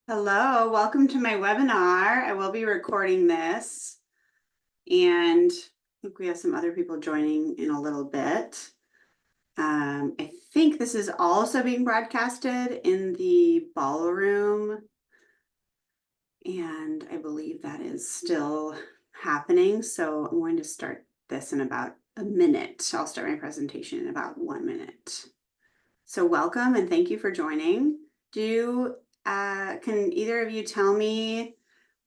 Hello, welcome to my webinar. I will be recording this, and I think we have some other people joining in a little bit. I think this is also being broadcasted in the ballroom, and I believe that is still happening. So I'm going to start this in about a minute. I'll start my presentation in about 1 minute. So welcome and thank you for joining. Can either of you tell me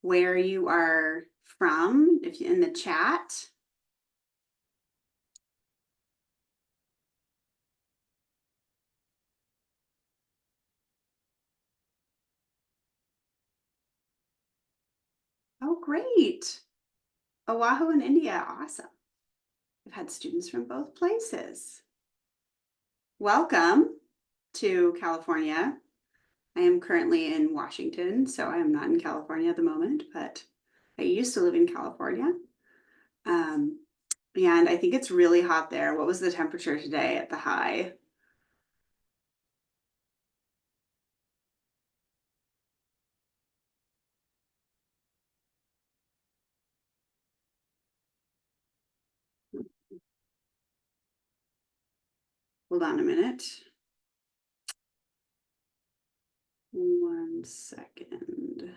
where you are from, if you in the chat? Oh, great. Oahu in India, awesome. I've had students from both places. Welcome to California. I am currently in Washington, so I am not in California at the moment, but I used to live in California. And I think it's really hot there. What was the temperature today at the high? Hold on a minute. 1 second.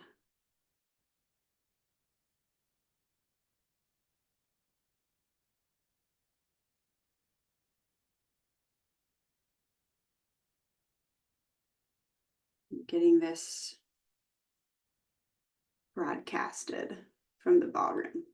Getting this broadcasted from the ballroom.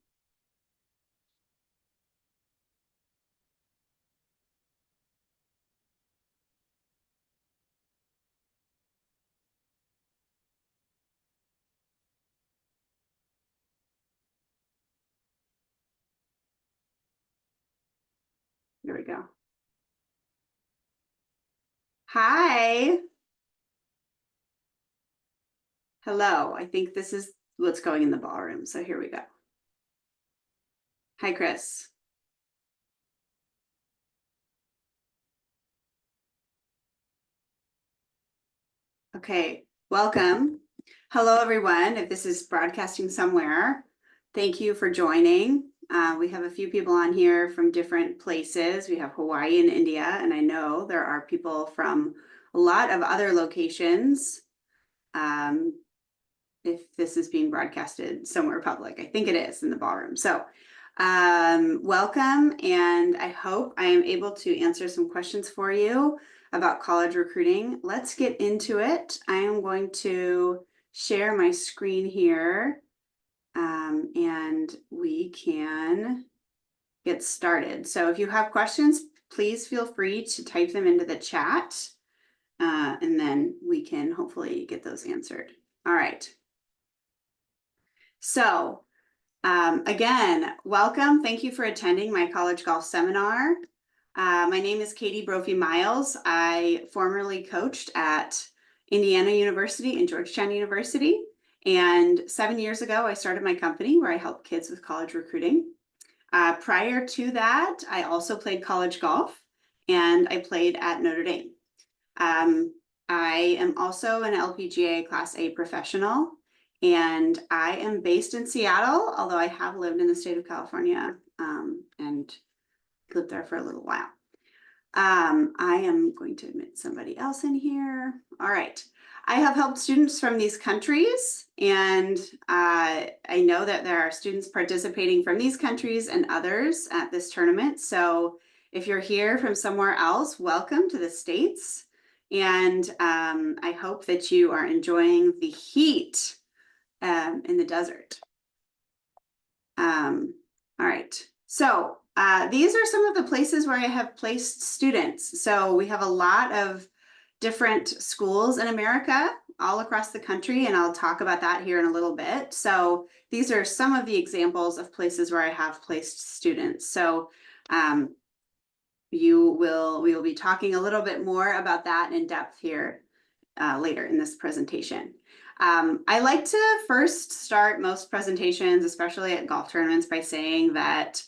There we go. Hi. Hello. I think this is what's going in the ballroom. So here we go. Hi, Chris. Okay, welcome. Hello, everyone. If this is broadcasting somewhere, thank you for joining. We have a few people on here from different places. We have Hawaii and India, and I know there are people from a lot of other locations. If this is being broadcasted somewhere public, I think it is in the ballroom. So welcome, and I hope I am able to answer some questions for you about college recruiting. Let's get into it. I am going to share my screen here, and we can get started. So if you have questions, please feel free to type them into the chat, and then we can hopefully get those answered. All right. So again, welcome. Thank you for attending my college golf seminar. My name is Katie Brophy Miles. I formerly coached at Indiana University and Georgetown University. And 7 years ago, I started my company where I help kids with college recruiting. Prior to that, I also played college golf and I played at Notre Dame. I am also an LPGA Class A professional. And I am based in Seattle, although I have lived in the state of California and lived there for a little while. I am going to admit somebody else in here. All right. I have helped students from these countries, and I know that there are students participating from these countries and others at this tournament. So if you're here from somewhere else, welcome to the States. And I hope that you are enjoying the heat in the desert. All right, so these are some of the places where I have placed students. So we have a lot of different schools in America, all across the country, and I'll talk about that here in a little bit. So these are some of the examples of places where I have placed students. So we will be talking a little bit more about that in depth here later in this presentation. I like to first start most presentations, especially at golf tournaments, by saying that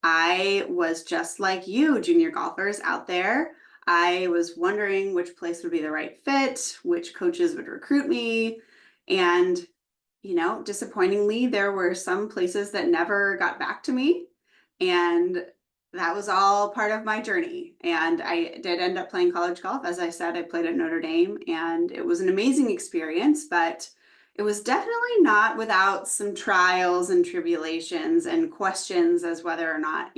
I was just like you, junior golfers out there. I was wondering which place would be the right fit, which coaches would recruit me, And, disappointingly, there were some places that never got back to me. And that was all part of my journey. And I did end up playing college golf. As I said, I played at Notre Dame, and it was an amazing experience, but it was definitely not without some trials and tribulations and questions as whether or not,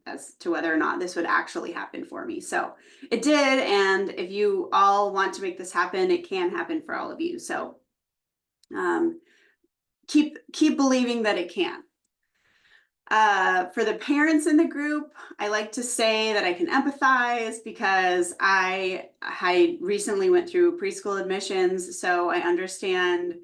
as to whether or not this would actually happen for me. So it did. And if you all want to make this happen, it can happen for all of you. So keep believing that it can. For the parents in the group, I like to say that I can empathize because I recently went through preschool admissions, so I understand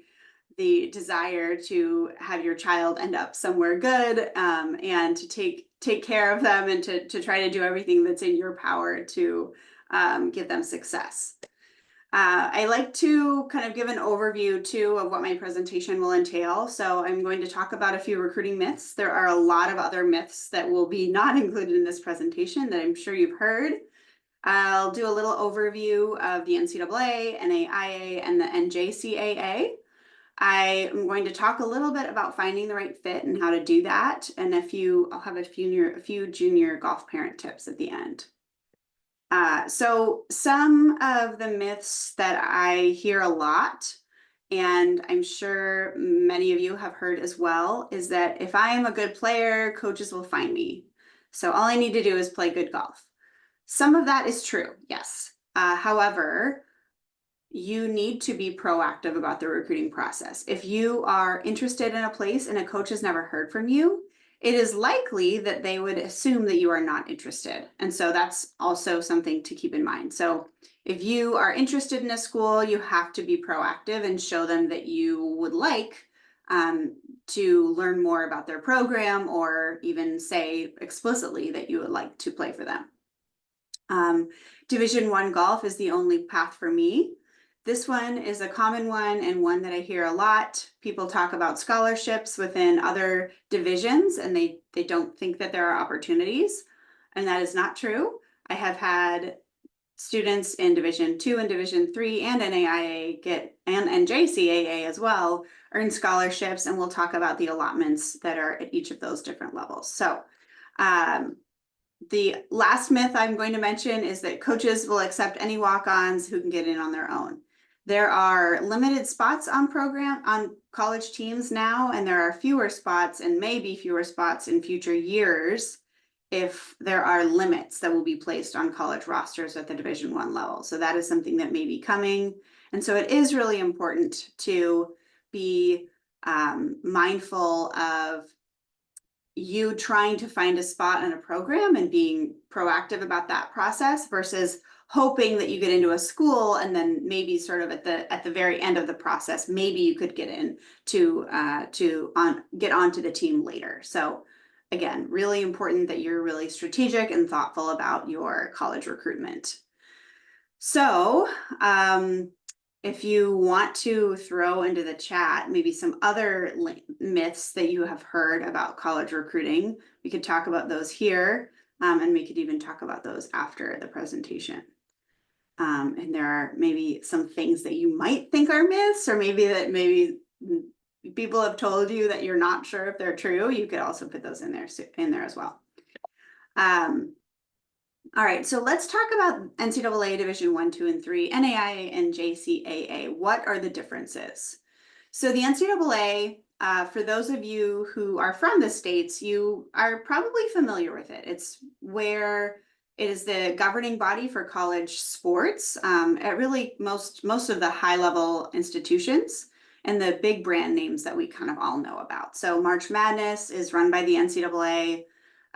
the desire to have your child end up somewhere good, and to take care of them and to try to do everything that's in your power to give them success. I like to kind of give an overview too of what my presentation will entail. So I'm going to talk about a few recruiting myths. There are a lot of other myths that will be not included in this presentation that I'm sure you've heard. I'll do a little overview of the NCAA, NAIA, and the NJCAA. I am going to talk a little bit about finding the right fit and how to do that, and I'll have a few junior golf parent tips at the end. So some of the myths that I hear a lot, and I'm sure many of you have heard as well, is that if I am a good player, coaches will find me. So all I need to do is play good golf. Some of that is true, yes. However, you need to be proactive about the recruiting process. If you are interested in a place and a coach has never heard from you, it is likely that they would assume that you are not interested. And so that's also something to keep in mind. So if you are interested in a school, you have to be proactive and show them that you would like to learn more about their program, or even say explicitly that you would like to play for them. Division I golf is the only path for me. This one is a common one and one that I hear a lot. People talk about scholarships within other divisions, and they don't think that there are opportunities, and that is not true. I have had students in Division II and Division III and NAIA and NJCAA as well earn scholarships, and we'll talk about the allotments that are at each of those different levels. So the last myth I'm going to mention is that coaches will accept any walk-ons who can get in on their own. There are limited spots on college teams now, and there are fewer spots and maybe fewer spots in future years if there are limits that will be placed on college rosters at the Division I level. So that is something that may be coming. And so it is really important to be mindful of you trying to find a spot in a program and being proactive about that process versus hoping that you get into a school and then maybe sort of at the very end of the process, maybe you could get in to get onto the team later. So again, really important that you're really strategic and thoughtful about your college recruitment. So if you want to throw into the chat maybe some other myths that you have heard about college recruiting, we could talk about those here, and we could even talk about those after the presentation. And there are maybe some things that you might think are myths, or maybe people have told you that you're not sure if they're true. You could also put those in there as well. All right, so let's talk about NCAA Division I, II, and III, NAIA, and NJCAA. What are the differences? So the NCAA, for those of you who are from the States, you are probably familiar with it. It's where it is the governing body for college sports at really most of the high-level institutions and the big brand names that we kind of all know about. So March Madness is run by the NCAA.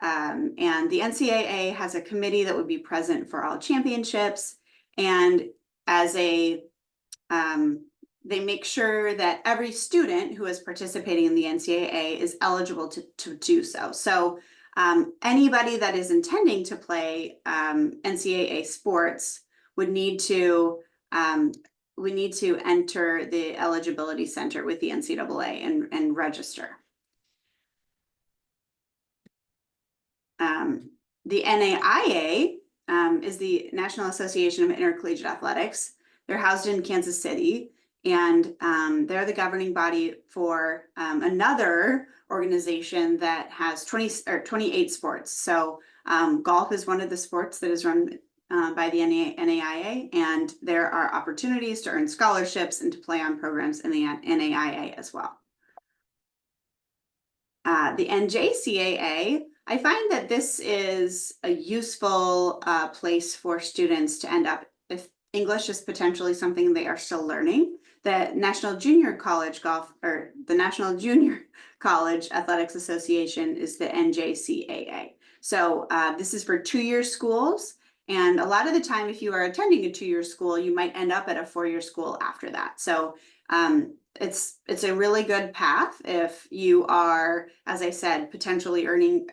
And the NCAA has a committee that would be present for all championships, and they make sure that every student who is participating in the NCAA is eligible to do so. So anybody that is intending to play NCAA sports would need to enter the eligibility center with the NCAA and register. The NAIA is the National Association of Intercollegiate Athletics. They're housed in Kansas City, And they're the governing body for another organization that has 28 sports. So golf is one of the sports that is run by the NAIA, and there are opportunities to earn scholarships and to play on programs in the NAIA as well. The NJCAA, I find that this is a useful place for students to end up if English is potentially something they are still learning. The National Junior College Golf, or the National Junior College Athletics Association, is the NJCAA. So this is for two-year schools. And a lot of the time, if you are attending a two-year school, you might end up at a four-year school after that. So it's a really good path if you are, as I said, potentially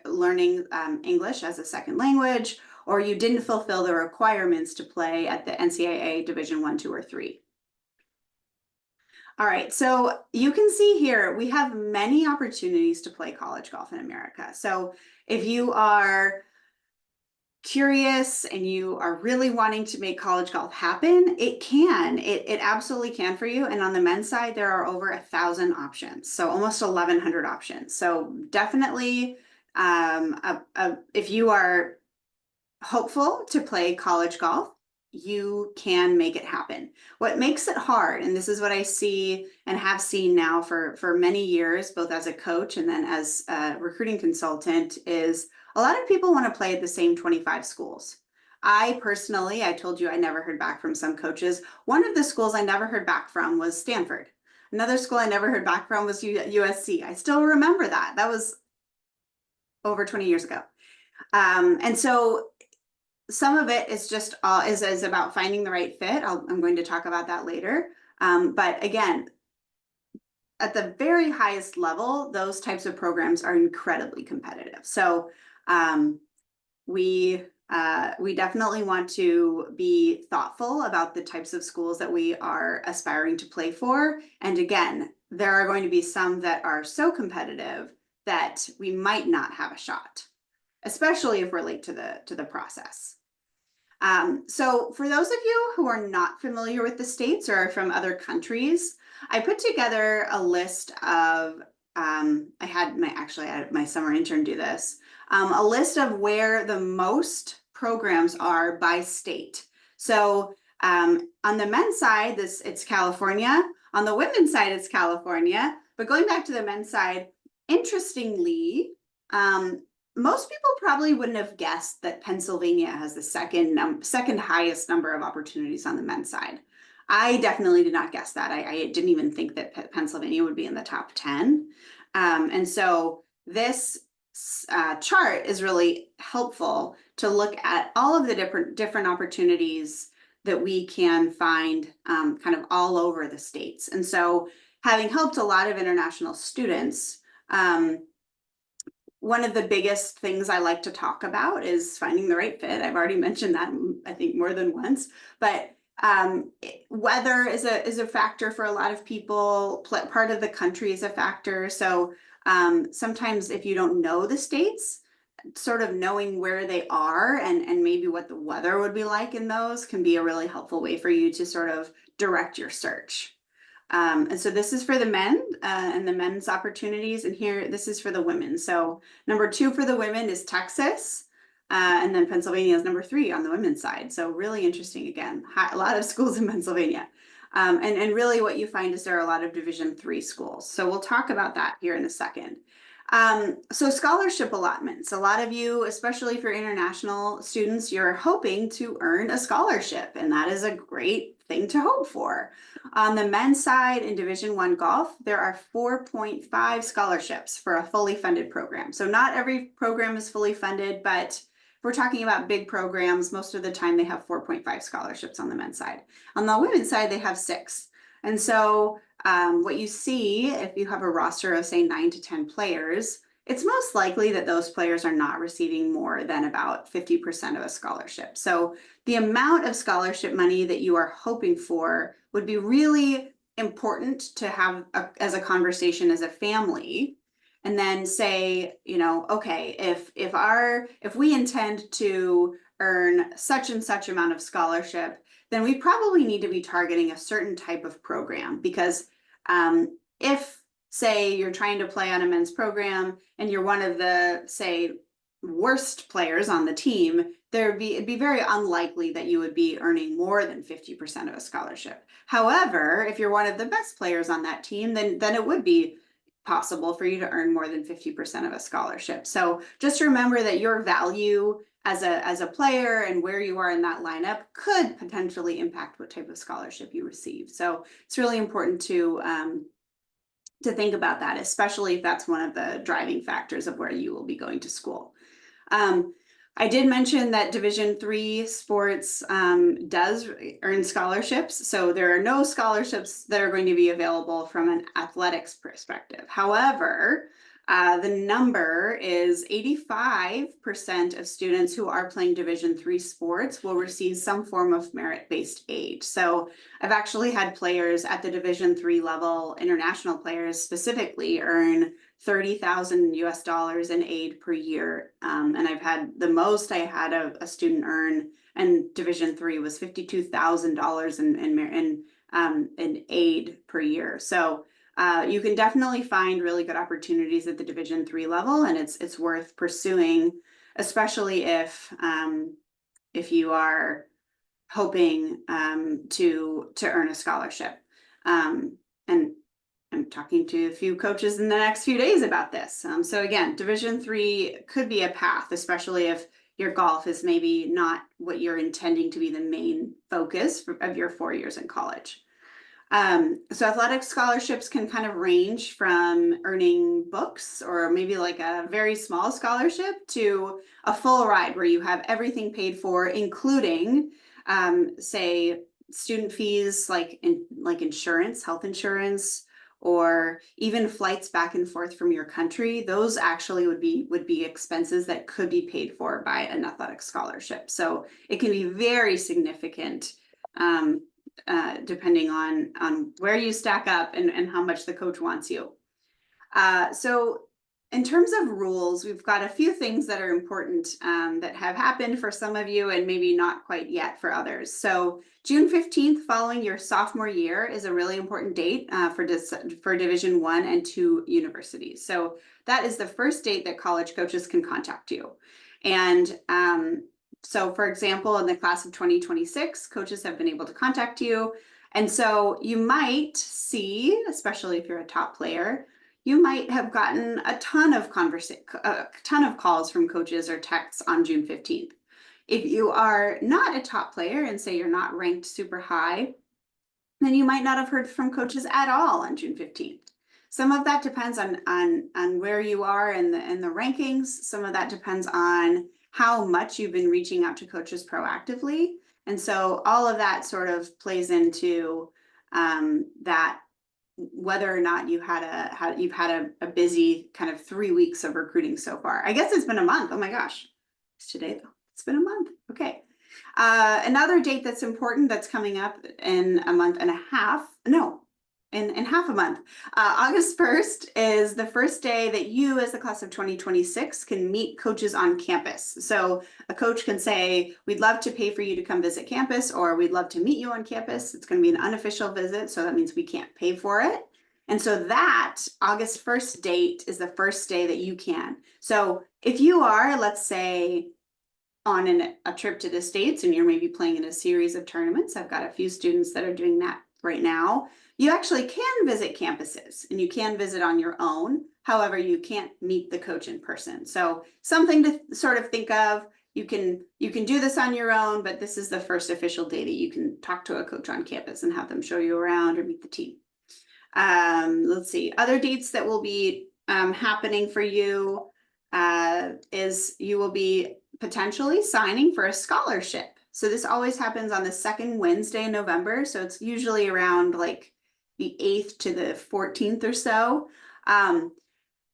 learning English as a second language, or you didn't fulfill the requirements to play at the NCAA Division I, II, or III. All right, so you can see here, we have many opportunities to play college golf in America. So if you are curious and you are really wanting to make college golf happen, it absolutely can for you. And on the men's side, there are over 1,000 options, so almost 1,100 options. So definitely, if you are hopeful to play college golf, you can make it happen. What makes it hard, and this is what I see and have seen now for many years, both as a coach and then as a recruiting consultant, is a lot of people want to play at the same 25 schools. I told you I never heard back from some coaches. One of the schools I never heard back from was Stanford. Another school I never heard back from was USC. I still remember that. That was over 20 years ago. And so some of it is just is about finding the right fit. I'm going to talk about that later. But again, at the very highest level, those types of programs are incredibly competitive. So we definitely want to be thoughtful about the types of schools that we are aspiring to play for. And again, there are going to be some that are so competitive that we might not have a shot, especially if we're late to the process. So for those of you who are not familiar with the states or are from other countries, I put together a list of, I had my summer intern do this, a list of where the most programs are by state. So on the men's side, it's California. On the women's side, it's California. But going back to the men's side, interestingly, most people probably wouldn't have guessed that Pennsylvania has the second highest number of opportunities on the men's side. I definitely did not guess that. I didn't even think that Pennsylvania would be in the top 10. And so this chart is really helpful to look at all of the different opportunities that we can find kind of all over the states. And so having helped a lot of international students, one of the biggest things I like to talk about is finding the right fit. I've already mentioned that, I think, more than once, but weather is a factor for a lot of people. Part of the country is a factor. So sometimes if you don't know the states, sort of knowing where they are and maybe what the weather would be like in those can be a really helpful way for you to sort of direct your search. And so this is for the men and the men's opportunities. And here, this is for the women. So number 2 for the women is Texas. And then Pennsylvania is number 3 on the women's side. So really interesting, again, a lot of schools in Pennsylvania. And really what you find is there are a lot of Division III schools. So we'll talk about that here in a second. So scholarship allotments. A lot of you, especially for international students, you're hoping to earn a scholarship, and that is a great thing to hope for. On the men's side in Division I golf, there are 4.5 scholarships for a fully funded program. So not every program is fully funded, but if we're talking about big programs, most of the time they have 4.5 scholarships on the men's side. On the women's side, they have 6. And so what you see, if you have a roster of, say, 9 to 10 players, it's most likely that those players are not receiving more than about 50% of a scholarship. So the amount of scholarship money that you are hoping for would be really important to have as a conversation as a family. And then say, you know, okay, if we intend to earn such and such amount of scholarship, then we probably need to be targeting a certain type of program, because if, say, you're trying to play on a men's program and you're one of the, say, worst players on the team, it'd be very unlikely that you would be earning more than 50% of a scholarship. However, if you're one of the best players on that team, then it would be possible for you to earn more than 50% of a scholarship. So just remember that your value as a player and where you are in that lineup could potentially impact what type of scholarship you receive. So it's really important to think about that, especially if that's one of the driving factors of where you will be going to school. I did mention that Division III sports does earn scholarships. So there are no scholarships that are going to be available from an athletics perspective. However, the number is 85% of students who are playing Division III sports will receive some form of merit-based aid. So I've actually had players at the Division III level, international players specifically, earn $30,000 in aid per year. And I've had the most I had a student earn in Division III was $52,000 in aid per year. So you can definitely find really good opportunities at the Division III level, and it's worth pursuing, especially if you are hoping to earn a scholarship. And I'm talking to a few coaches in the next few days about this. So again, Division III could be a path, especially if your golf is maybe not what you're intending to be the main focus of your 4 years in college. So athletic scholarships can kind of range from earning books or maybe like a very small scholarship to a full ride where you have everything paid for, including, say, student fees like insurance, health insurance, or even flights back and forth from your country. Those actually would be expenses that could be paid for by an athletic scholarship. So it can be very significant, depending on where you stack up and how much the coach wants you. So in terms of rules, we've got a few things that are important that have happened for some of you and maybe not quite yet for others. So June 15th, following your sophomore year, is a really important date for Division I and II universities. So that is the first date that college coaches can contact you. And so for example, in the class of 2026, coaches have been able to contact you. And so you might see, especially if you're a top player, you might have gotten a ton of calls from coaches or texts on June 15th. If you are not a top player and say you're not ranked super high, then you might not have heard from coaches at all on June 15th. Some of that depends on where you are in the rankings. Some of that depends on how much you've been reaching out to coaches proactively. And so all of that sort of plays into that, whether or not you've had a busy kind of 3 weeks of recruiting so far. I guess it's been a month. Oh my gosh, it's today though. It's been a month. Okay. Another date that's important that's coming up in a month and a half. No, in half a month. August 1st is the first day that you as the class of 2026 can meet coaches on campus. So a coach can say, we'd love to pay for you to come visit campus, or we'd love to meet you on campus. It's going to be an unofficial visit, so that means we can't pay for it. And so that August 1st date is the first day that you can. So if you are, let's say, on a trip to the States and you're maybe playing in a series of tournaments, I've got a few students that are doing that right now. You actually can visit campuses and you can visit on your own. However, you can't meet the coach in person. So something to sort of think of. You can do this on your own, but this is the first official day that you can talk to a coach on campus and have them show you around or meet the team. Let's see, other dates that will be happening for you is you will be potentially signing for a scholarship. So this always happens on the second Wednesday in November. So it's usually around like the 8th to the 14th or so.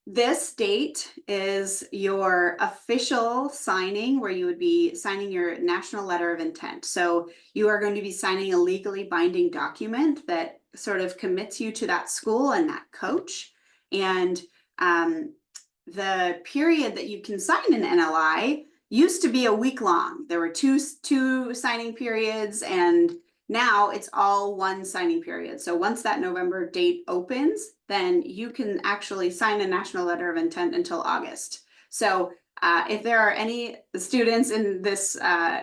This date is your official signing, where you would be signing your national letter of intent. So you are going to be signing a legally binding document that sort of commits you to that school and that coach. And the period that you can sign an NLI used to be a week long. There were two signing periods, and Now it's all one signing period. So once that November date opens, then you can actually sign a national letter of intent until August. So if there are any students in this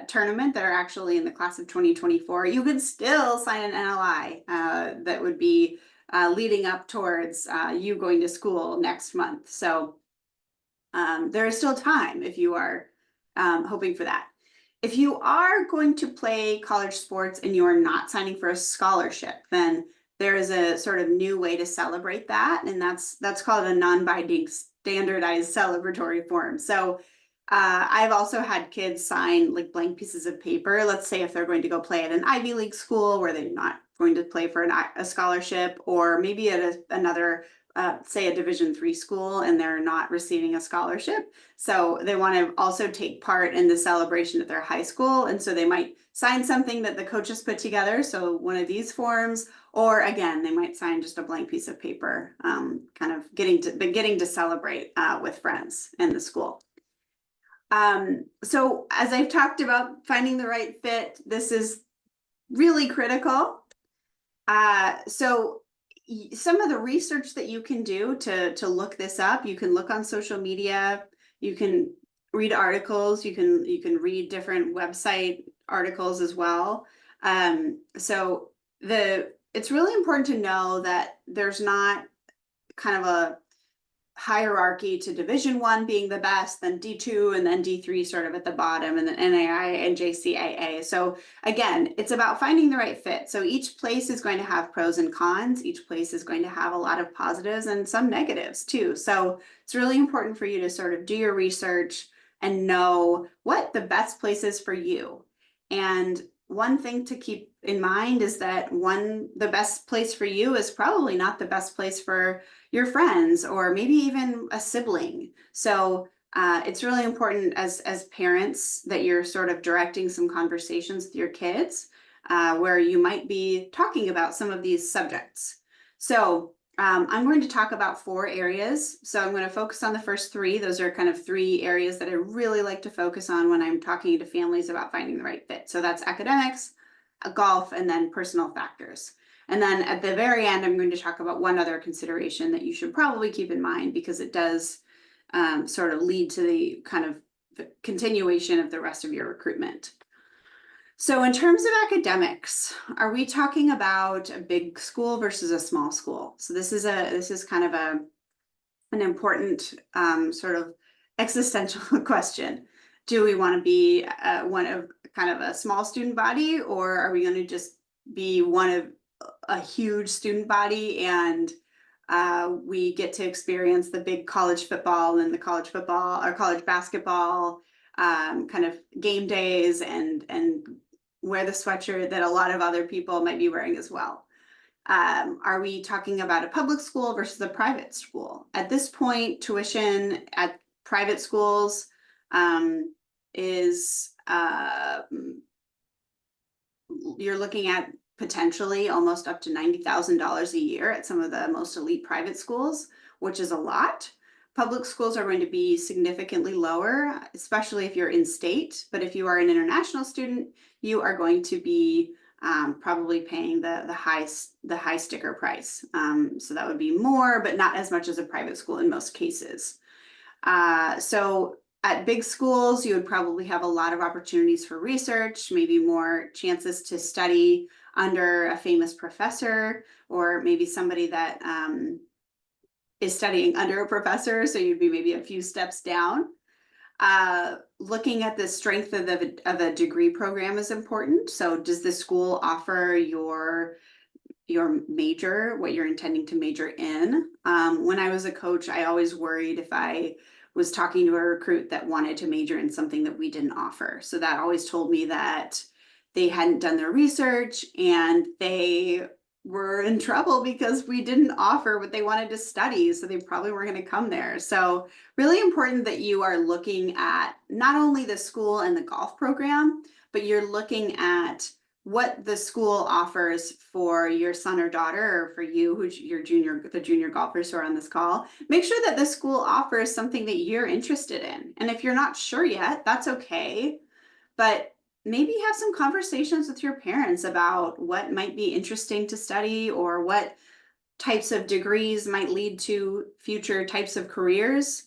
tournament that are actually in the class of 2024, you could still sign an NLI that would be leading up towards you going to school next month. So there is still time if you are hoping for that. If you are going to play college sports and you are not signing for a scholarship, then there is a sort of new way to celebrate that, and that's called a non-binding standardized celebratory form. So I've also had kids sign like blank pieces of paper. Let's say if they're going to go play at an Ivy League school where they're not going to play for a scholarship, or maybe at another say a Division III school and they're not receiving a scholarship. So they want to also take part in the celebration at their high school. And so they might sign something that the coaches put together. So one of these forms, or again, they might sign just a blank piece of paper, kind of getting to celebrate with friends in the school. So as I've talked about finding the right fit, this is really critical. So some of the research that you can do to look this up, you can look on social media, you can read articles, you can read different website articles as well. So it's really important to know that there's not kind of a hierarchy to Division I being the best, then D2, and then D3 sort of at the bottom, and then NAIA, NJCAA. So again, it's about finding the right fit. So each place is going to have pros and cons. Each place is going to have a lot of positives and some negatives too. So it's really important for you to sort of do your research and know what the best place is for you. And one thing to keep in mind is that the best place for you is probably not the best place for your friends or maybe even a sibling. So it's really important as parents that you're sort of directing some conversations with your kids where you might be talking about some of these subjects. So I'm going to talk about 4 areas. So I'm going to focus on the first 3. Those are kind of 3 areas that I really like to focus on when I'm talking to families about finding the right fit. So that's academics, golf, and then personal factors. And then at the very end, I'm going to talk about one other consideration that you should probably keep in mind because it does sort of lead to the kind of continuation of the rest of your recruitment. So in terms of academics, are we talking about a big school versus a small school? So this is kind of an important sort of existential question. Do we want to be one of kind of a small student body, or are we going to just be one of a huge student body and we get to experience the big college football and the college football or college basketball kind of game days and wear the sweatshirt that a lot of other people might be wearing as well? Are we talking about a public school versus a private school? At this point, tuition at private schools is you're looking at potentially almost up to $90,000 a year at some of the most elite private schools, which is a lot. Public schools are going to be significantly lower, especially if you're in state. But if you are an international student, you are going to be probably paying the high sticker price. So that would be more, but not as much as a private school in most cases. So at big schools, you would probably have a lot of opportunities for research, maybe more chances to study under a famous professor, or maybe somebody that is studying under a professor. So you'd be maybe a few steps down. Looking at the strength of a degree program is important. So does the school offer your major, what you're intending to major in? When I was a coach, I always worried if I was talking to a recruit that wanted to major in something that we didn't offer. So that always told me that they hadn't done their research and they were in trouble because we didn't offer what they wanted to study. So they probably weren't going to come there. So really important that you are looking at not only the school and the golf program, but you're looking at what the school offers for your son or daughter, or for you, who's the junior golfers who are on this call. Make sure that the school offers something that you're interested in. And if you're not sure yet, that's okay. But maybe have some conversations with your parents about what might be interesting to study or what types of degrees might lead to future types of careers.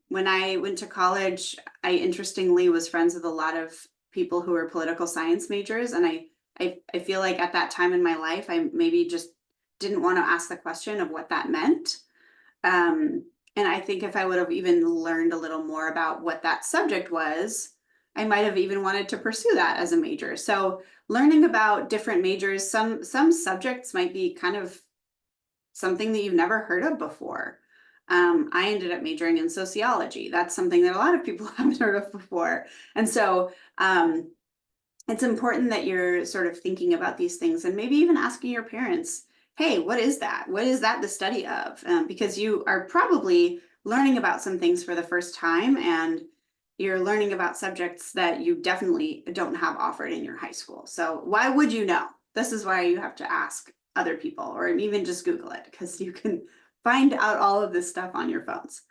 When I went to college, I interestingly was friends with a lot of people who were political science majors. And I feel like at that time in my life, I maybe just didn't want to ask the question of what that meant. And I think if I would have even learned a little more about what that subject was, I might have even wanted to pursue that as a major. So learning about different majors, some subjects might be kind of something that you've never heard of before. I ended up majoring in sociology. That's something that a lot of people haven't heard of before. And so it's important that you're sort of thinking about these things and maybe even asking your parents, hey, what is that? What is that the study of? Because you are probably learning about some things for the first time, and you're learning about subjects that you definitely don't have offered in your high school. So why would you know? This is why you have to ask other people or even just Google it, because you can find out all of this stuff on your phones.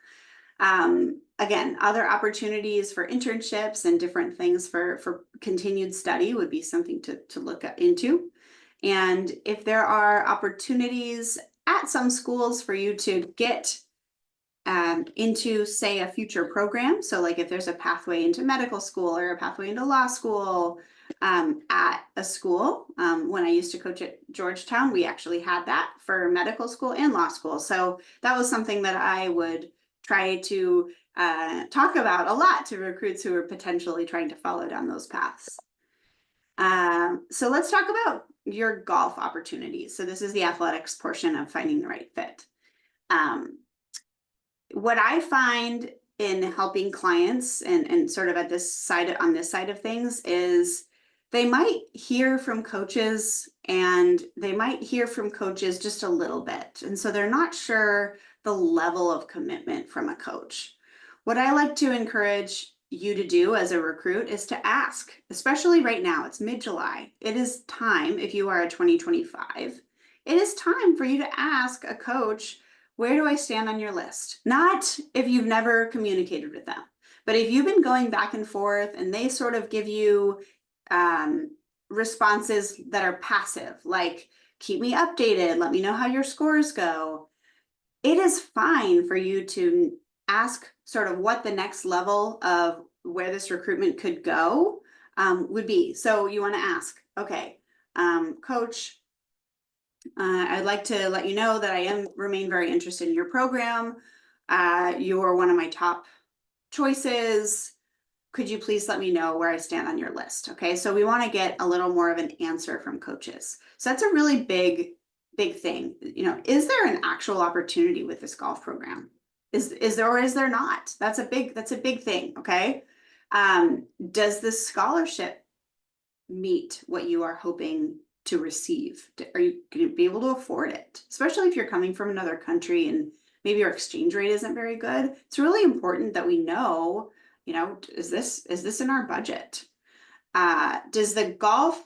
Again, other opportunities for internships and different things for continued study would be something to look into. And if there are opportunities at some schools for you to get into, say, a future program, so like if there's a pathway into medical school or a pathway into law school at a school. When I used to coach at Georgetown, we actually had that for medical school and law school. So that was something that I would try to talk about a lot to recruits who are potentially trying to follow down those paths. So let's talk about your golf opportunities. So this is the athletics portion of finding the right fit. What I find in helping clients and sort of at this side, on this side of things, is they might hear from coaches and they might hear from coaches just a little bit. And so they're not sure the level of commitment from a coach. What I like to encourage you to do as a recruit is to ask, especially right now, it's mid-July. It is time, if you are a 2025, it is time for you to ask a coach, where do I stand on your list? Not if you've never communicated with them, but if you've been going back and forth and they sort of give you responses that are passive, like keep me updated, let me know how your scores go. It is fine for you to ask sort of what the next level of where this recruitment could go would be. So you want to ask, okay, coach, I'd like to let you know that I remain very interested in your program. You're one of my top choices. Could you please let me know where I stand on your list? Okay, so we want to get a little more of an answer from coaches. So that's a really big thing. You know, is there an actual opportunity with this golf program? Is there or is there not? That's a big thing. Okay, does this scholarship meet what you are hoping to receive? Are you going to be able to afford it? Especially if you're coming from another country and maybe your exchange rate isn't very good. It's really important that we know, you know, is this in our budget? Does the golf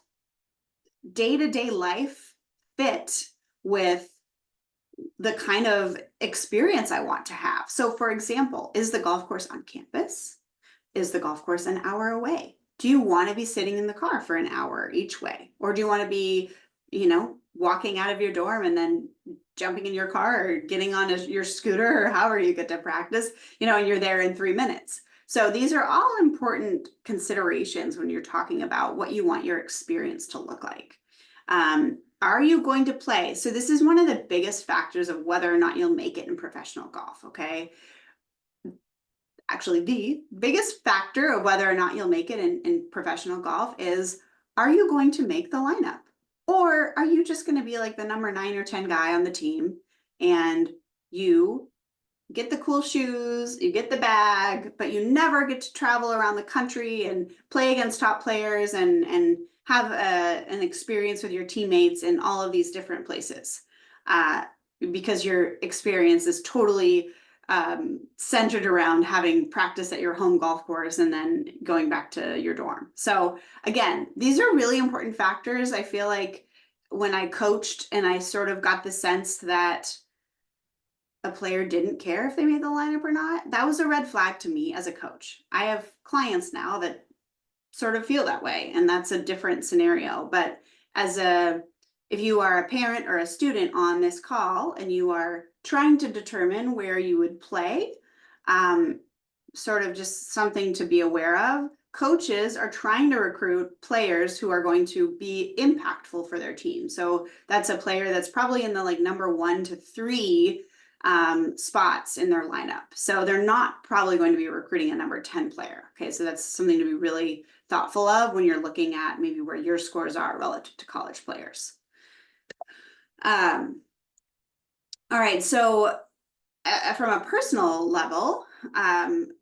day-to-day life fit with the kind of experience I want to have? So for example, is the golf course on campus? Is the golf course an hour away? Do you want to be sitting in the car for an hour each way? Or do you want to be, you know, walking out of your dorm and then jumping in your car or getting on your scooter or however you get to practice, you know, and you're there in 3 minutes? So these are all important considerations when you're talking about what you want your experience to look like. Are you going to play? So this is one of the biggest factors of whether or not you'll make it in professional golf, okay? Actually, the biggest factor of whether or not you'll make it in professional golf is, are you going to make the lineup? Or are you just going to be like the number 9 or 10 guy on the team and you get the cool shoes, you get the bag, but you never get to travel around the country and play against top players and have an experience with your teammates in all of these different places because your experience is totally centered around having practice at your home golf course and then going back to your dorm. So again, these are really important factors. I feel like when I coached and I sort of got the sense that a player didn't care if they made the lineup or not, that was a red flag to me as a coach. I have clients now that sort of feel that way, and that's a different scenario. But if you are a parent or a student on this call and you are trying to determine where you would play, sort of just something to be aware of. Coaches are trying to recruit players who are going to be impactful for their team. So that's a player that's probably in the like number 1 to 3 spots in their lineup. So they're not probably going to be recruiting a number 10 player. Okay, so that's something to be really thoughtful of when you're looking at maybe where your scores are relative to college players. All right, so from a personal level,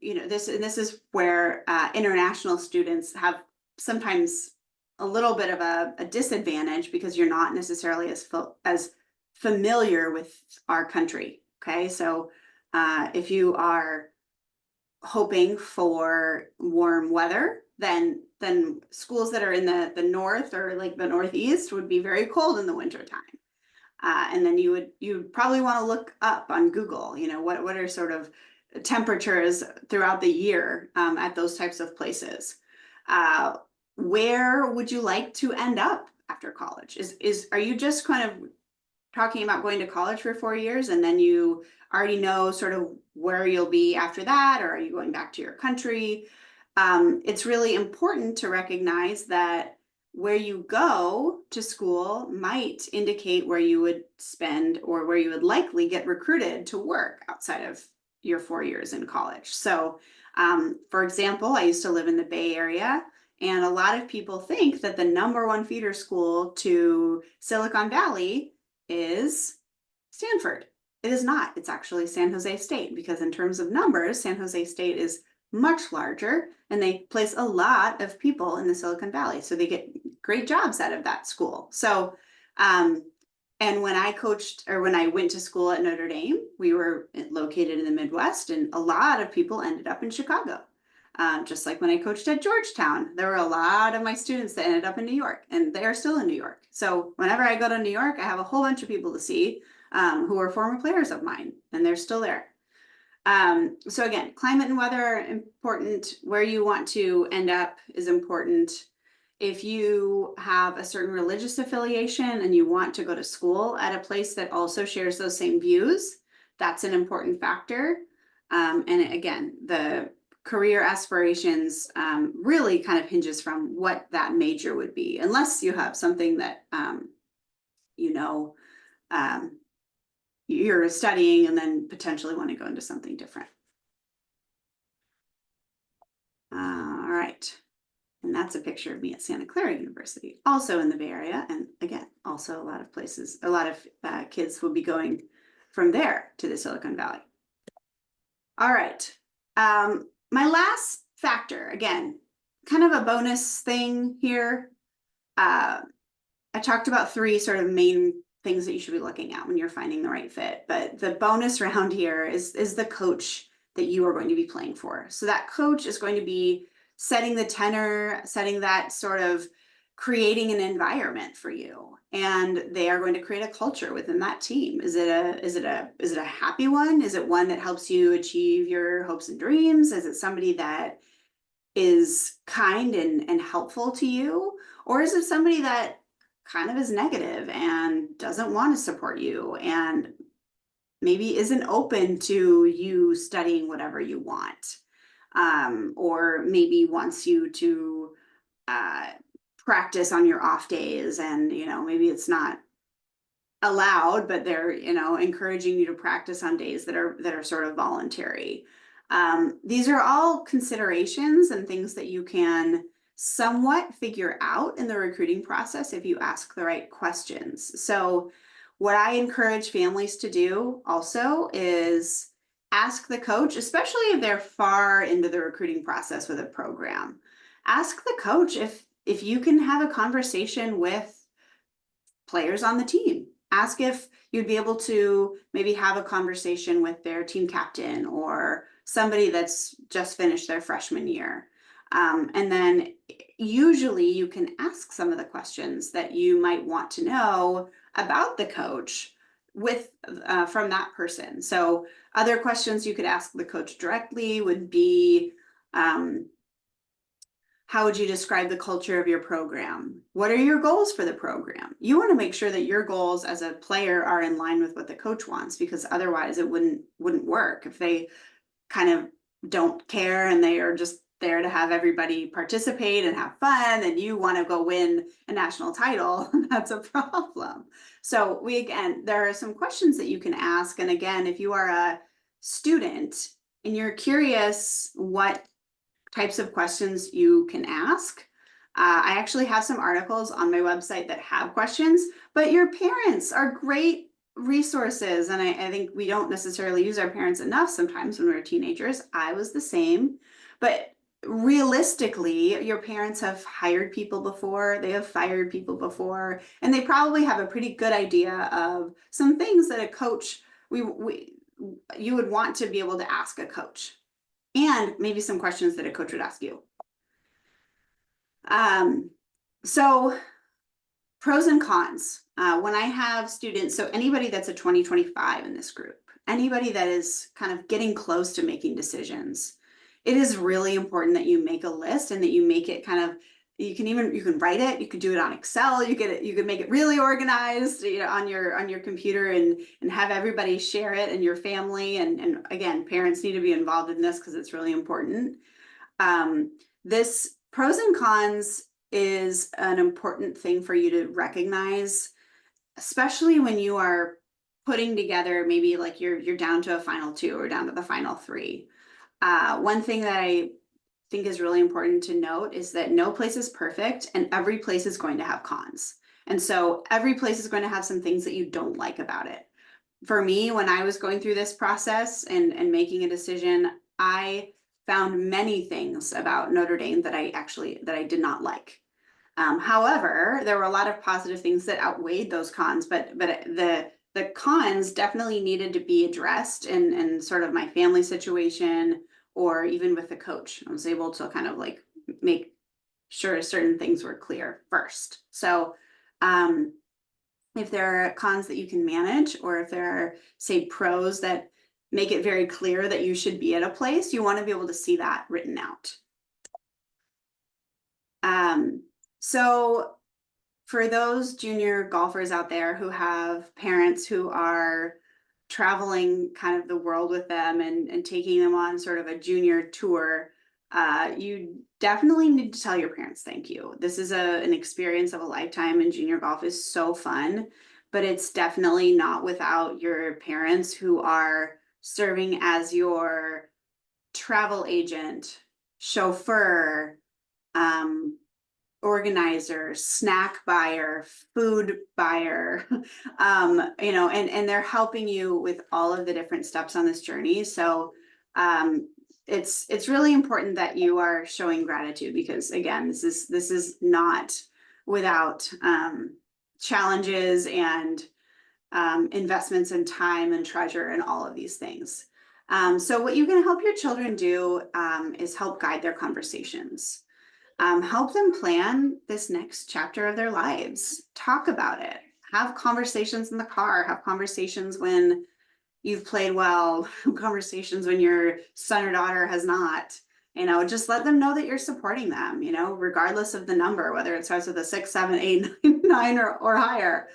this is where international students have sometimes a little bit of a disadvantage because you're not necessarily as familiar with our country. Okay, so if you are hoping for warm weather, then schools that are in the north or like the northeast would be very cold in the wintertime. And then you'd probably want to look up on Google, what are sort of temperatures throughout the year at those types of places. Where would you like to end up after college? Are you just kind of talking about going to college for 4 years and then you already know sort of where you'll be after that, or are you going back to your country? It's really important to recognize that where you go to school might indicate where you would spend or where you would likely get recruited to work outside of your 4 years in college. So, for example, I used to live in the Bay Area, and a lot of people think that the number 1 feeder school to Silicon Valley is Stanford. It is not. It's actually San Jose State, because in terms of numbers, San Jose State is much larger and they place a lot of people in the Silicon Valley. So they get great jobs out of that school. So, and when I coached or when I went to school at Notre Dame, we were located in the Midwest and a lot of people ended up in Chicago. Just like when I coached at Georgetown, there were a lot of my students that ended up in New York, and they are still in New York. So whenever I go to New York, I have a whole bunch of people to see who are former players of mine, and they're still there. So again, climate and weather are important. Where you want to end up is important. If you have a certain religious affiliation and you want to go to school at a place that also shares those same views, that's an important factor. And again, the career aspirations really kind of hinges from what that major would be, unless you have something that you're studying and then potentially want to go into something different. All right. And that's a picture of me at Santa Clara University, also in the Bay Area. And again, also a lot of places, a lot of kids will be going from there to the Silicon Valley. All right. My last factor, again, kind of a bonus thing here. I talked about 3 sort of main things that you should be looking at when you're finding the right fit. But the bonus round here is the coach that you are going to be playing for. So that coach is going to be setting the tenor, setting that sort of creating an environment for you. And they are going to create a culture within that team. Is it a happy one? Is it one that helps you achieve your hopes and dreams? Is it somebody that is kind and helpful to you? Or is it somebody that kind of is negative and doesn't want to support you and maybe isn't open to you studying whatever you want, or maybe wants you to practice on your off days, and maybe it's not allowed, but they're encouraging you to practice on days that are sort of voluntary. These are all considerations and things that you can somewhat figure out in the recruiting process if you ask the right questions. So what I encourage families to do also is ask the coach, especially if they're far into the recruiting process with a program. Ask the coach if you can have a conversation with players on the team. Ask if you'd be able to maybe have a conversation with their team captain or somebody that's just finished their freshman year. And then usually you can ask some of the questions that you might want to know about the coach from that person. So other questions you could ask the coach directly would be, How would you describe the culture of your program? What are your goals for the program? You want to make sure that your goals as a player are in line with what the coach wants, because otherwise it wouldn't work. If they kind of don't care and they are just there to have everybody participate and have fun, and you want to go win a national title, that's a problem. So again, there are some questions that you can ask. And again, if you are a student and you're curious what types of questions you can ask, I actually have some articles on my website that have questions, but your parents are great resources. And I think we don't necessarily use our parents enough sometimes when we're teenagers. I was the same, but realistically, your parents have hired people before, they have fired people before, and they probably have a pretty good idea of some things that a coach, you would want to be able to ask a coach, and maybe some questions that a coach would ask you. So pros and cons. When I have students, so anybody that's a 2025 in this group, anybody that is kind of getting close to making decisions, it is really important that you make a list and that you make it kind of, you can write it, you could do it on Excel, you could make it really organized, on your computer, and have everybody share it, and your family, and again, parents need to be involved in this because it's really important. This pros and cons is an important thing for you to recognize, especially when you are putting together, maybe like you're down to a final 2 or down to the final 3. One thing that I think is really important to note is that no place is perfect, and every place is going to have cons. And so every place is going to have some things that you don't like about it. For me, when I was going through this process and making a decision, I found many things about Notre Dame that I did not like. However, there were a lot of positive things that outweighed those cons, but the cons definitely needed to be addressed in sort of my family situation, or even with the coach. I was able to kind of like make sure certain things were clear first. So if there are cons that you can manage, or if there are, say, pros that make it very clear that you should be at a place, you want to be able to see that written out. So for those junior golfers out there who have parents who are traveling kind of the world with them and taking them on sort of a junior tour, you definitely need to tell your parents thank you. This is an experience of a lifetime, and junior golf is so fun, but it's definitely not without your parents, who are serving as your travel agent, chauffeur, organizer, snack buyer, food buyer, and they're helping you with all of the different steps on this journey. So it's really important that you are showing gratitude, because again, this is not without challenges and investments in time and treasure and all of these things. So what you can help your children do is help guide their conversations. Help them plan this next chapter of their lives. Talk about it. Have conversations in the car. Have conversations when you've played well. Conversations when your son or daughter has not. Just let them know that you're supporting them, regardless of the number, whether it starts with a 6, 7, 8, 9, or higher.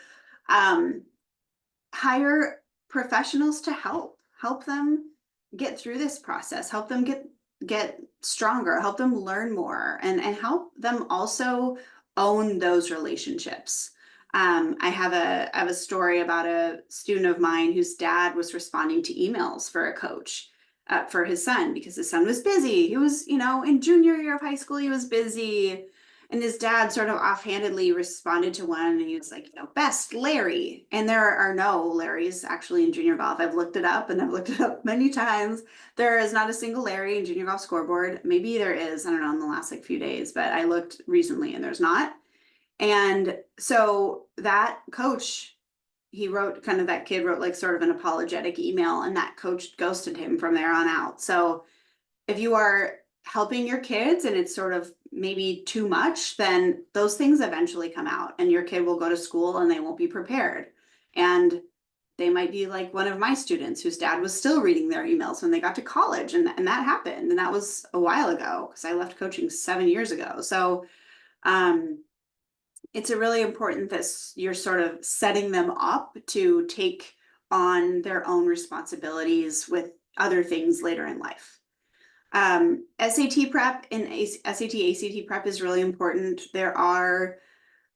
Hire professionals to help them get through this process. Help them get stronger, help them learn more, and help them also own those relationships. I have a story about a student of mine whose dad was responding to emails for a coach for his son, because his son was busy. He was, in junior year of high school, he was busy. And his dad sort of offhandedly responded to one, and he was like, best Larry. And there are no Larrys actually in junior golf. I've looked it up, and I've looked it up many times. There is not a single Larry in junior golf scoreboard. Maybe there is, I don't know, in the last few days, but I looked recently and there's not. And so that coach, that kid wrote like sort of an apologetic email, and that coach ghosted him from there on out. So if you are helping your kids and it's sort of maybe too much, then those things eventually come out, and your kid will go to school and they won't be prepared. And They might be like one of my students whose dad was still reading their emails when they got to college, and that happened, and that was a while ago because I left coaching 7 years ago. So it's a really important that you're sort of setting them up to take on their own responsibilities with other things later in life. SAT prep and SAT, ACT prep is really important. There are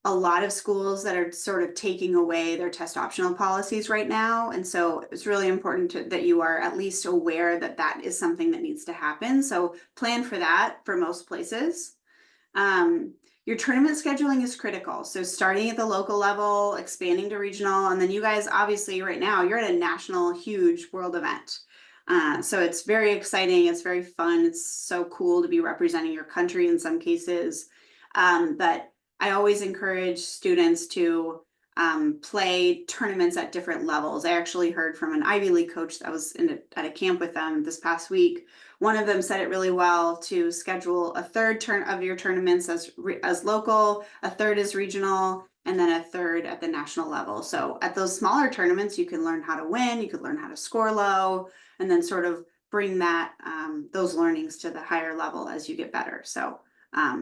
a lot of schools that are sort of taking away their test optional policies right now. And so it's really important that you are at least aware that that is something that needs to happen. So plan for that for most places. Your tournament scheduling is critical. So starting at the local level, expanding to regional, and then you guys, obviously right now, you're at a national, huge world event. So it's very exciting. It's very fun. It's so cool to be representing your country in some cases. But I always encourage students to play tournaments at different levels. I actually heard from an Ivy League coach that was at a camp with them this past week. One of them said it really well to schedule a third turn of your tournaments as local, a third as regional, and then a third at the national level. So at those smaller tournaments, you can learn how to win, you could learn how to score low, and then sort of bring that those learnings to the higher level as you get better. So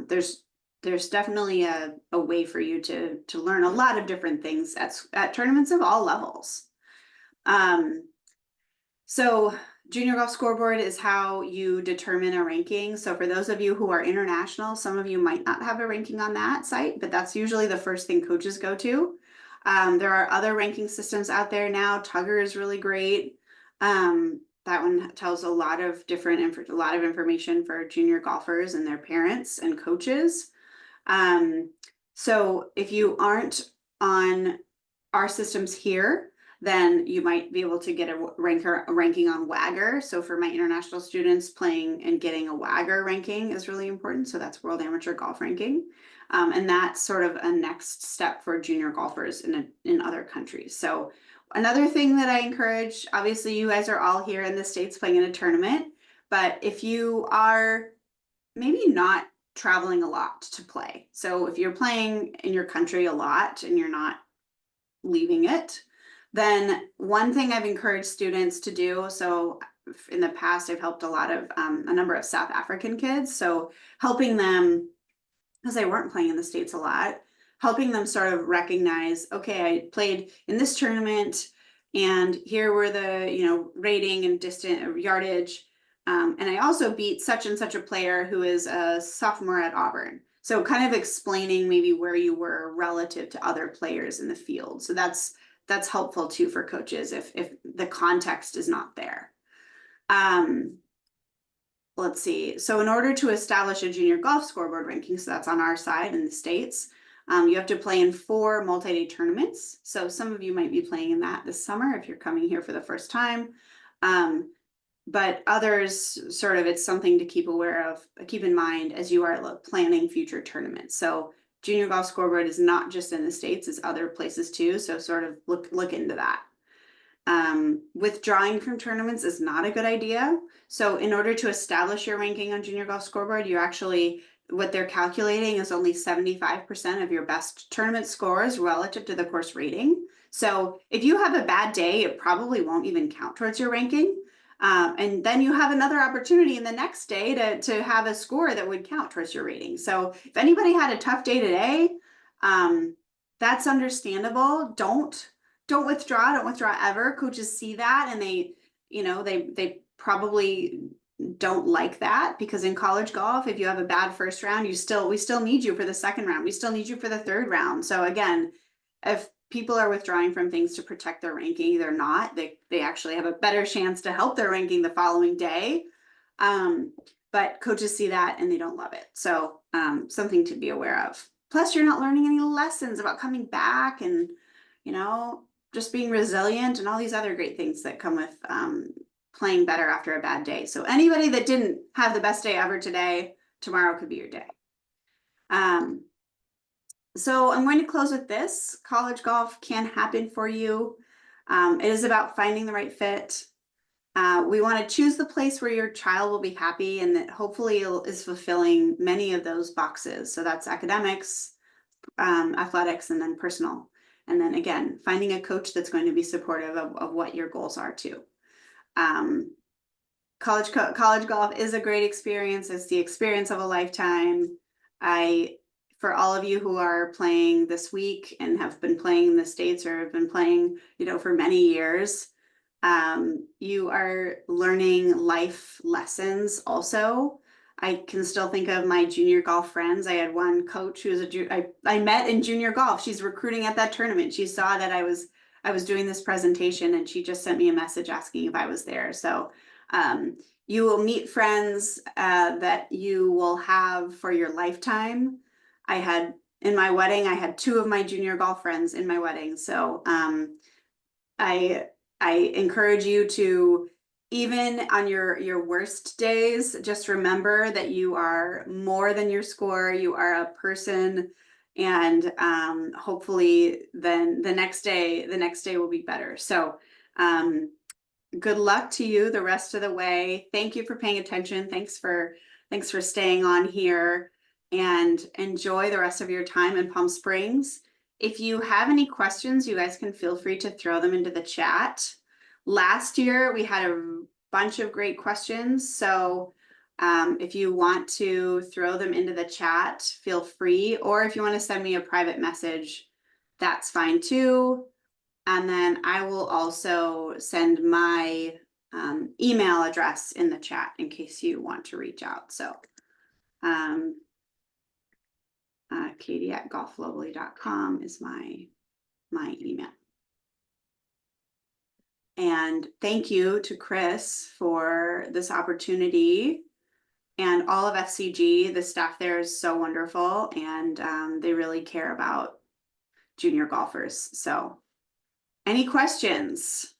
there's definitely a way for you to learn a lot of different things at tournaments of all levels. So Junior Golf Scoreboard is how you determine a ranking. So for those of you who are international, some of you might not have a ranking on that site, but that's usually the first thing coaches go to. There are other ranking systems out there now. Tugger is really great. That one tells a lot of information for junior golfers and their parents and coaches. So if you aren't on our systems here, then you might be able to get a ranking on WAGR. So for my international students, playing and getting a WAGR ranking is really important. So that's World Amateur Golf Ranking. And that's sort of a next step for junior golfers in other countries. So another thing that I encourage, obviously you guys are all here in the States playing in a tournament, but if you are maybe not traveling a lot to play. So if you're playing in your country a lot and you're not leaving it, then one thing I've encouraged students to do, so in the past I've helped a number of South African kids, so helping them, because they weren't playing in the States a lot, helping them sort of recognize, okay, I played in this tournament and here were the rating and distant yardage. And I also beat such and such a player who is a sophomore at Auburn. So kind of explaining maybe where you were relative to other players in the field. So that's helpful too for coaches if the context is not there. Let's see. So in order to establish a junior golf scoreboard ranking, so that's on our side in the States, you have to play in 4 multi-day tournaments. So some of you might be playing in that this summer if you're coming here for the first time. But others, sort of, it's something to keep in mind as you are planning future tournaments. So Junior Golf Scoreboard is not just in the States, it's other places too. So sort of look into that. Withdrawing from tournaments is not a good idea. So in order to establish your ranking on Junior Golf Scoreboard, what they're calculating is only 75% of your best tournament scores relative to the course rating. So if you have a bad day, it probably won't even count towards your ranking. And then you have another opportunity in the next day to have a score that would count towards your rating. So if anybody had a tough day today, that's understandable. Don't withdraw. Don't withdraw ever. Coaches see that and they probably don't like that, because in college golf, if you have a bad first round, we still need you for the second round. We still need you for the third round. So again, if people are withdrawing from things to protect their ranking, they're not. They actually have a better chance to help their ranking the following day. But coaches see that and they don't love it. So something to be aware of. Plus, you're not learning any lessons about coming back and, just being resilient and all these other great things that come with playing better after a bad day. So anybody that didn't have the best day ever today, tomorrow could be your day. So I'm going to close with this. College golf can happen for you. It is about finding the right fit. We want to choose the place where your child will be happy and that hopefully is fulfilling many of those boxes. So that's academics, athletics, and then personal. And then again, finding a coach that's going to be supportive of what your goals are too. College golf is a great experience. It's the experience of a lifetime. For all of you who are playing this week and have been playing in the States or have been playing, for many years, you are learning life lessons also. I can still think of my junior golf friends. I had one coach who was I met in junior golf. She's recruiting at that tournament. She saw that I was doing this presentation, and she just sent me a message asking if I was there. So you will meet friends that you will have for your lifetime. In my wedding, I had 2 of my junior golf friends in my wedding. So I encourage you to, even on your worst days, just remember that you are more than your score. You are a person, and hopefully then the next day will be better. So good luck to you the rest of the way. Thank you for paying attention. Thanks for staying on here, and enjoy the rest of your time in Palm Springs. If you have any questions, you guys can feel free to throw them into the chat. Last year, we had a bunch of great questions. So if you want to throw them into the chat, feel free. Or if you want to send me a private message, that's fine too. And then I will also send my email address in the chat in case you want to reach out. So Katie@golfglobally.com is my email. And thank you to Chris for this opportunity, and all of FCG. The staff there is so wonderful, and they really care about junior golfers. So any questions?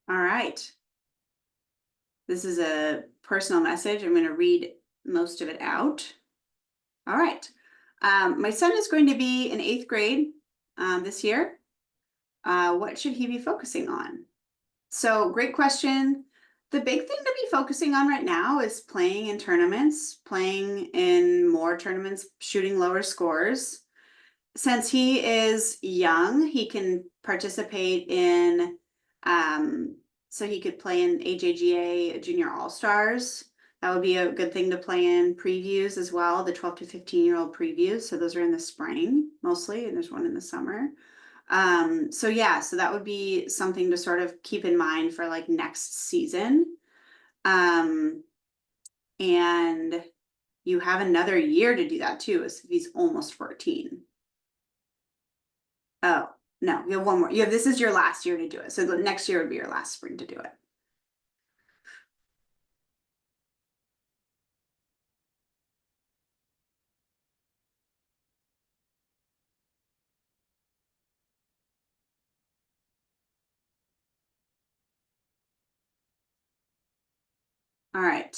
All right. This is a personal message. I'm going to read most of it out. All right. My son is going to be in 8th grade this year. What should he be focusing on? So great question. The big thing to be focusing on right now is playing in tournaments, playing in more tournaments, shooting lower scores. Since he is young, he can participate in, so he could play in AJGA Junior All-Stars. That would be a good thing to play in. Previews as well, the 12 to 15-year-old previews. So those are in the spring mostly, and there's one in the summer. So yeah, so that would be something to sort of keep in mind for like next season. And you have another year to do that too, if he's almost 14. Oh, no, you have one more. This is your last year to do it. So the next year would be your last spring to do it. All right.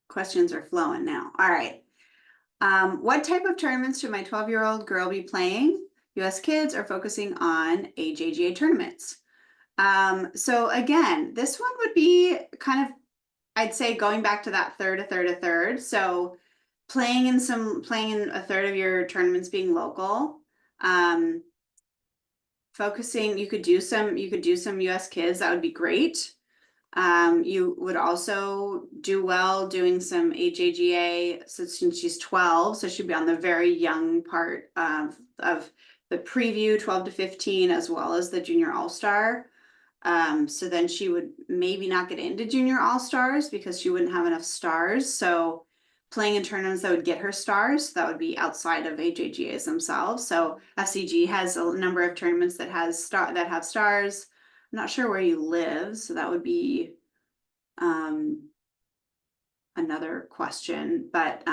Questions are flowing now. All right. What type of tournaments should my 12-year-old girl be playing? US kids are focusing on AJGA tournaments. So again, this one would be kind of, I'd say, going back to that a third. So playing in a third of your tournaments being local. Focusing, you could do some US kids, that would be great. You would also do well doing some AJGA, so since she's 12, so she'd be on the very young part of the preview, 12 to 15, as well as the junior all-star. So then she would maybe not get into junior all-stars because she wouldn't have enough stars. So playing in tournaments that would get her stars, that would be outside of AJGAs themselves. So FCG has a number of tournaments that have stars. I'm not sure where you live, so that would be another question, but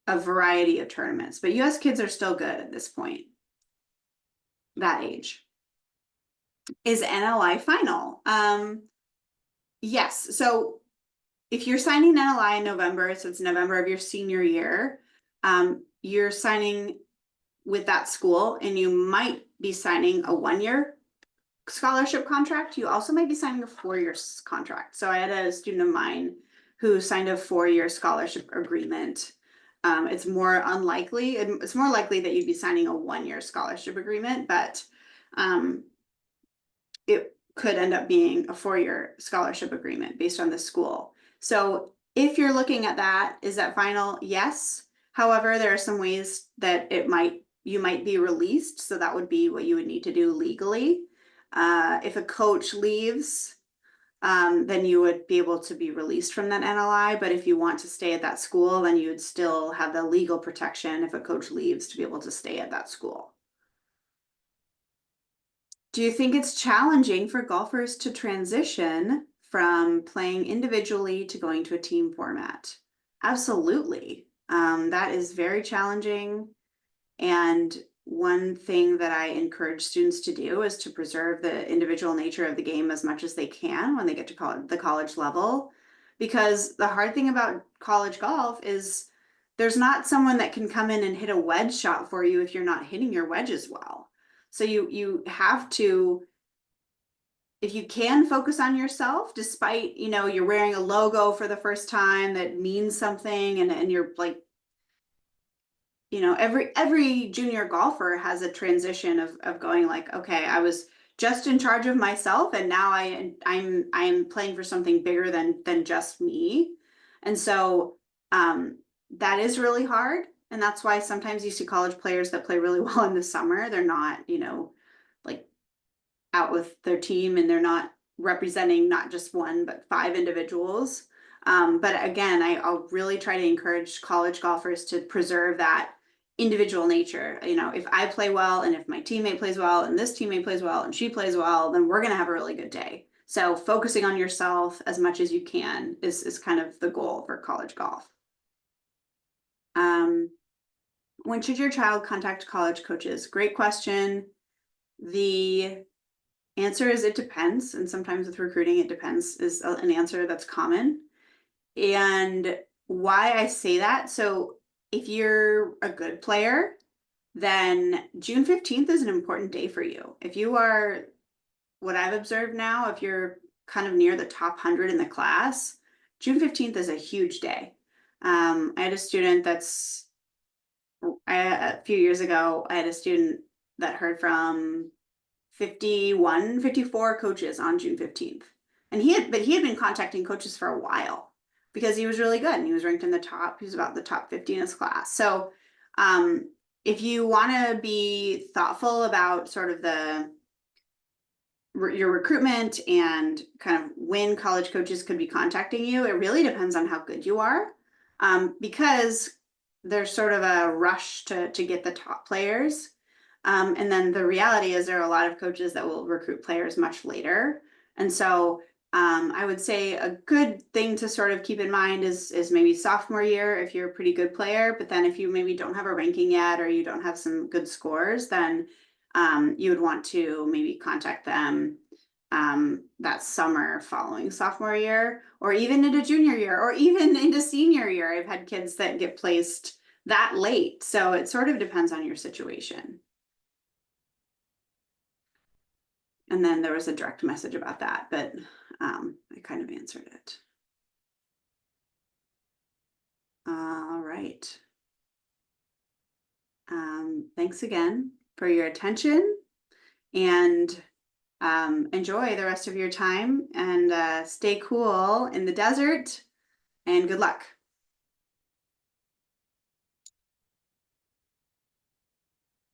a variety of tournaments. But US kids are still good at this point, that age. Is NLI final? Yes. So if you're signing NLI in November, so it's November of your senior year, you're signing with that school, and you might be signing a 1-year scholarship contract. You also might be signing a 4-year contract. So I had a student of mine who signed a 4-year scholarship agreement. It's more unlikely, it's more likely that you'd be signing a 1-year scholarship agreement, but it could end up being a 4-year scholarship agreement based on the school. So if you're looking at that, is that final? Yes. However, there are some ways that you might be released. So that would be what you would need to do legally. If a coach leaves, then you would be able to be released from that NLI. But if you want to stay at that school, then you would still have the legal protection if a coach leaves to be able to stay at that school. Do you think it's challenging for golfers to transition from playing individually to going to a team format? Absolutely. That is very challenging. And one thing that I encourage students to do is to preserve the individual nature of the game as much as they can when they get to the college level. Because the hard thing about college golf is there's not someone that can come in and hit a wedge shot for you if you're not hitting your wedges well. So you have to, if you can, focus on yourself, despite, you're wearing a logo for the first time that means something, and you're like, every junior golfer has a transition of going like, okay, I was just in charge of myself, and now I'm playing for something bigger than just me. And so that is really hard. And that's why sometimes you see college players that play really well in the summer. They're not, like out with their team, and they're not representing not just one, but 5 individuals. But again, I'll really try to encourage college golfers to preserve that individual nature. If I play well, and if my teammate plays well, and this teammate plays well, and she plays well, then we're going to have a really good day. So focusing on yourself as much as you can is kind of the goal for college golf. When should your child contact college coaches? Great question. The answer is it depends. And sometimes with recruiting, it depends is an answer that's common. And why I say that, so if you're a good player, then June 15th is an important day for you. If you are, what I've observed now, if you're kind of near the top 100 in the class, June 15th is a huge day. I had a student a few years ago, I had a student that heard from 54 coaches on June 15th. And he had been contacting coaches for a while because he was really good and he was ranked in the top. He was about the top 50 in his class. So if you want to be thoughtful about sort of your recruitment and kind of when college coaches could be contacting you, it really depends on how good you are, because there's sort of a rush to get the top players. And then the reality is there are a lot of coaches that will recruit players much later. And so I would say a good thing to sort of keep in mind is maybe sophomore year if you're a pretty good player, but then if you maybe don't have a ranking yet or you don't have some good scores, then you would want to maybe contact them that summer following sophomore year, or even into junior year, or even into senior year. I've had kids that get placed that late. So it sort of depends on your situation. And then there was a direct message about that, but I kind of answered it. All right. Thanks again for your attention, and enjoy the rest of your time, and stay cool in the desert, and good luck.